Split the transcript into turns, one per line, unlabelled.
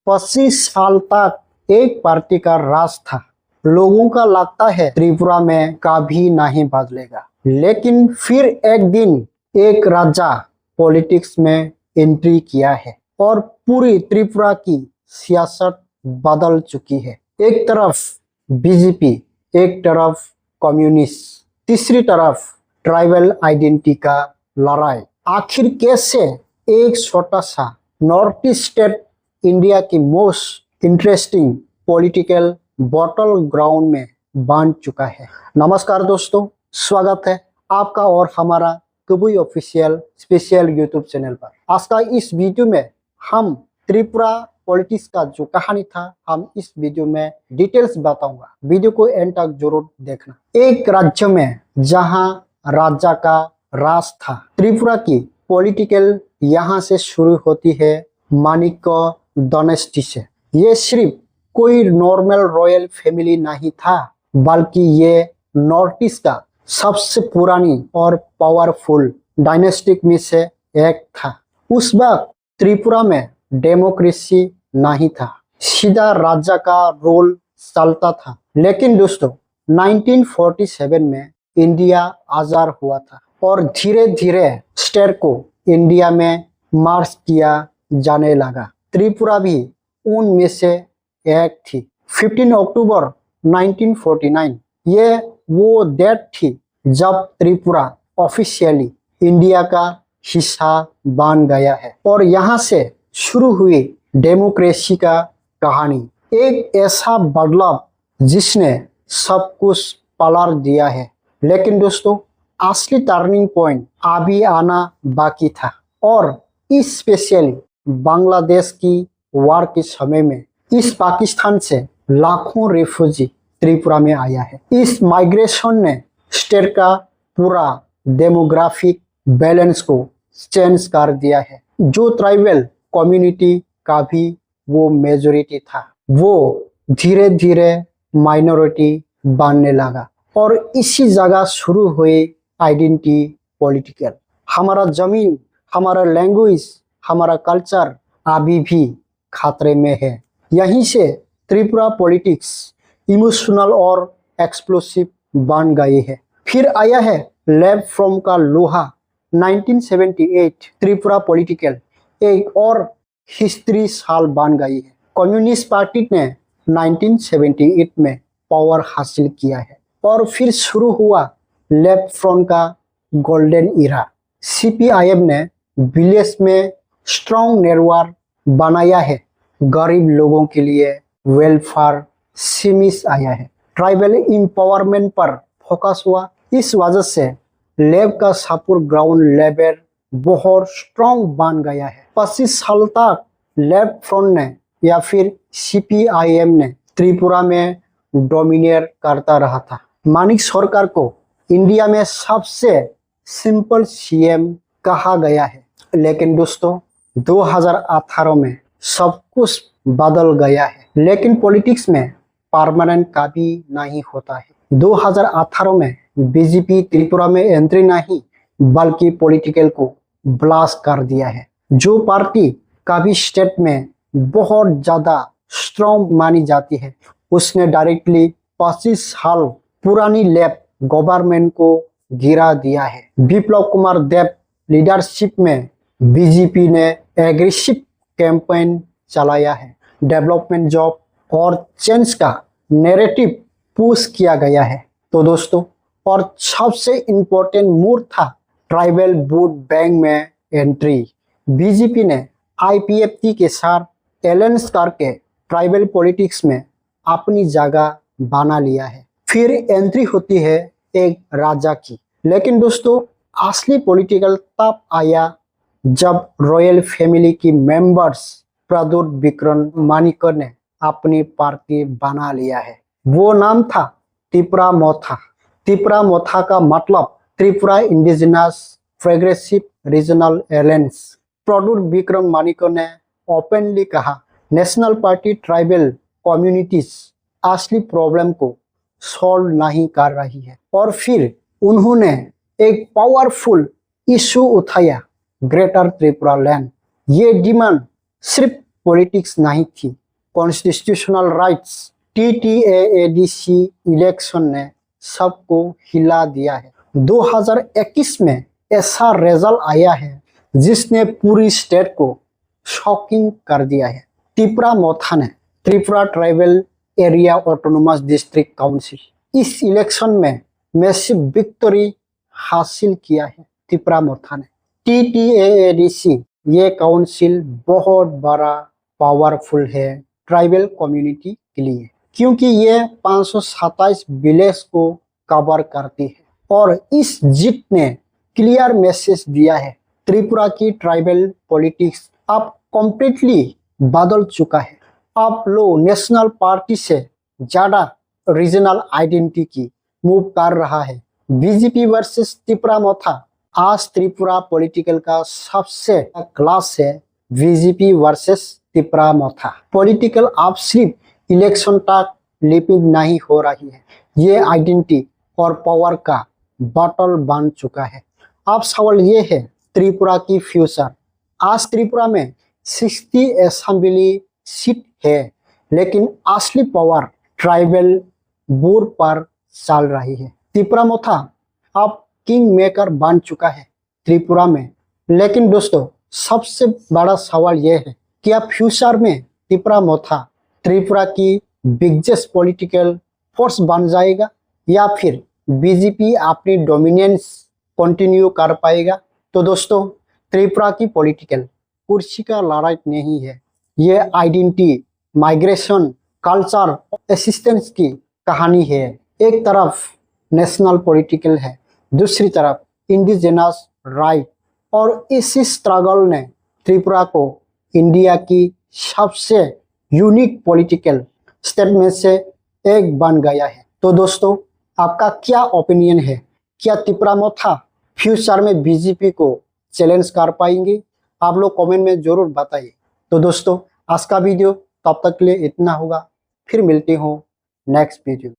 25 साल तक एक पार्टी का राज था। लोगों का लगता है त्रिपुरा में कभी नहीं बदलेगा, लेकिन फिर एक दिन एक राजा पॉलिटिक्स में एंट्री किया है और पूरी त्रिपुरा की सियासत बदल चुकी है। एक तरफ बीजेपी, एक तरफ कम्युनिस्ट, तीसरी तरफ ट्राइबल आइडेंटिटी का लड़ाई। आखिर कैसे एक छोटा सा नॉर्थ ईस्ट स्टेट इंडिया की most interesting political bottle ground में बन चुका है। नमस्कार दोस्तों, स्वागत है आपका और हमारा कबुई ऑफिशियल स्पेशल यूट्यूब चैनल पर। आज का इस वीडियो में हम त्रिपुरा पॉलिटिक्स का जो कहानी था, हम इस वीडियो में डिटेल्स बताऊंगा। वीडियो को एंड तक जरूर देखना। एक राज्य में जहां राजा का राज था, त्रिपुरा की पॉलिटिकल यहाँ से शुरू होती है माणिक्य डायनेस्टी से। ये सिर्फ कोई नॉर्मल रॉयल फैमिली नहीं था, बल्कि ये नॉर्थ ईस्ट का सबसे पुरानी और पावरफुल डायनेस्टिक में से एक था। उस वक्त त्रिपुरा में डेमोक्रेसी नहीं था, सीधा राजा का रोल चलता था। लेकिन दोस्तों 1947 में इंडिया आजाद हुआ था और धीरे धीरे स्टेट को इंडिया में मार्च किया जाने लगा। त्रिपुरा भी उनमें से एक थी। 15 अक्टूबर 1949 ये वो डेट थी जब त्रिपुरा ऑफिशियली इंडिया का हिस्सा बन गया है और यहाँ से शुरू हुई डेमोक्रेसी का कहानी। एक ऐसा बदलाव जिसने सब कुछ पलट दिया है। लेकिन दोस्तों असली टर्निंग पॉइंट अभी आना बाकी था और स्पेशली बांग्लादेश की वार के समय में इस पाकिस्तान से लाखों रेफ्यूजी त्रिपुरा में आया है। इस माइग्रेशन ने स्टेट का पूरा डेमोग्राफिक बैलेंस को चेंज कर दिया है। जो ट्राइबल कम्युनिटी का भी वो मेजॉरिटी था, वो धीरे धीरे माइनॉरिटी बनने लगा और इसी जगह शुरू हुई आइडेंटिटी पॉलिटिकल। हमारा जमीन, हमारा लैंग्वेज, हमारा कल्चर अभी भी खतरे में है। यहीं से त्रिपुरा पॉलिटिक्स इमोशनल और एक्सप्लोसिव बन गई है। फिर आया है लेफ्ट फ्रॉम का लोहा 1978। त्रिपुरा पॉलिटिकल एक और हिस्ट्री साल बन गई है। कम्युनिस्ट पार्टी ने 1978 में पावर हासिल किया है और फिर शुरू हुआ लेफ्ट फ्रंट का गोल्डन इरा। सीपीआईएम ने विलेज में स्ट्रॉन्ग नेटवर्क बनाया है, गरीब लोगों के लिए वेलफेयर सीमित आया है, ट्राइबल एम्पावरमेंट पर फोकस हुआ। इस वजह से लेफ्ट का सपोर्ट ग्राउंड लेवल बहुत स्ट्रॉन्ग बन गया है। 25 साल तक लेफ्ट फ्रंट ने या फिर सीपीआईएम ने त्रिपुरा में डोमिनेट करता रहा था। माणिक सरकार को इंडिया में सबसे सिंपल सीएम कहा गया है। लेकिन दोस्तों 2018 में सब कुछ बदल गया है। लेकिन पॉलिटिक्स में परमानेंट कभी नहीं होता है। 2018 में बीजेपी त्रिपुरा में एंट्री नहीं बल्कि पॉलिटिकल को ब्लास्ट कर दिया है। जो पार्टी कभी स्टेट में बहुत ज्यादा स्ट्रॉन्ग मानी जाती है, उसने डायरेक्टली 25 साल पुरानी लेफ्ट गवर्नमेंट को गिरा दिया है। विप्लव कुमार देव लीडरशिप में बीजेपी ने एग्रेसिव कैंपेन चलाया है। डेवलपमेंट, जॉब और चेंज का नैरेटिव पुश किया गया है। तो दोस्तों और सबसे इम्पोर्टेंट मूव था ट्राइबल वोट बैंक में एंट्री। बीजेपी ने आईपीएफटी के साथ एलायंस करके ट्राइबल पॉलिटिक्स में अपनी जगह बना लिया है। फिर एंट्री होती है एक राजा की। लेकिन दोस्तों असली पॉलिटिकल तब आया जब रॉयल फैमिली की मेंबर्स प्रदुर विक्रम माणिक्य ने अपनी पार्टी बना लिया है। वो नाम था त्रिपुरा मोथा। त्रिपुरा मोथा का मतलब Tripura indigenous progressive regional alliance. Pradyot Vikram Manikya ने ओपनली कहा, नेशनल पार्टी ट्राइबल कम्युनिटीज असली प्रॉब्लम को सॉल्व नहीं कर रही है। और फिर उन्होंने एक पावरफुल इशू उठाया, ग्रेटर त्रिपुरा लैंड। ये डिमांड सिर्फ पॉलिटिक्स नहीं थी, कॉन्स्टिट्यूशनल राइट्स। TTAADC इलेक्शन ने सबको हिला दिया है। 2021 में ऐसा रिजल्ट आया है जिसने पूरी स्टेट को शॉकिंग कर दिया है। त्रिपुरा मोथा ने Tripura tribal area autonomous district council इस इलेक्शन में मैसिव विक्ट्री हासिल किया है त्रिपुरा मोथा ने। TTAADC ये काउंसिल बहुत बड़ा पावरफुल है ट्राइबल कम्युनिटी के लिए, क्योंकि ये 527 विलेज को कवर करती है और इस जीत ने क्लियर मैसेज दिया है त्रिपुरा की ट्राइबल पॉलिटिक्स अब कम्प्लीटली बदल चुका है। अब लोग नेशनल पार्टी से ज्यादा रीजनल आइडेंटिटी की मूव कर रहा है। बीजेपी वर्सेस त्रिपुरा मोथा आज त्रिपुरा पॉलिटिकल का सबसे क्लास है। बीजेपी वर्सेस त्रिपुरा मोथा पॉलिटिकल अब सिर्फ इलेक्शन तक लिमिट नहीं हो रही है, ये आइडेंटिटी और पावर का बैटल बन चुका है। अब सवाल ये है त्रिपुरा की फ्यूचर। आज त्रिपुरा में 60 असेंबली सीट है, लेकिन असली पावर ट्राइबल बोर्ड पर चल रही है। त्रिपुरा मोथा अब किंग मेकर बन चुका है त्रिपुरा में। लेकिन दोस्तों, सबसे बड़ा सवाल यह है कि अब फ्यूचर में त्रिपुरा मोथा त्रिपुरा की बिगेस्ट पॉलिटिकल फोर्स बन जाएगा या फिर बीजेपी अपनी डोमिनेंस कंटिन्यू कर पाएगा। तो दोस्तों, त्रिपुरा की पॉलिटिकल कुर्सी का लड़ाई नहीं है, ये आइडेंटिटी, माइग्रेशन, कल्चर, असिस्टेंस की कहानी है। एक तरफ नेशनल पॉलिटिकल है, दूसरी तरफ इंडिजिनस राइट, और इसी स्ट्रगल ने त्रिपुरा को इंडिया की सबसे यूनिक पॉलिटिकल स्टेट में से एक बन गया है। तो दोस्तों, आपका क्या ओपिनियन है? क्या त्रिपुरा मोथा फ्यूचर में बीजेपी को चैलेंज कर पाएंगे? आप लोग कमेंट में जरूर बताइए। तो दोस्तों, आज का वीडियो तब तक के लिए इतना होगा, फिर मिलते हो नेक्स्ट वीडियो।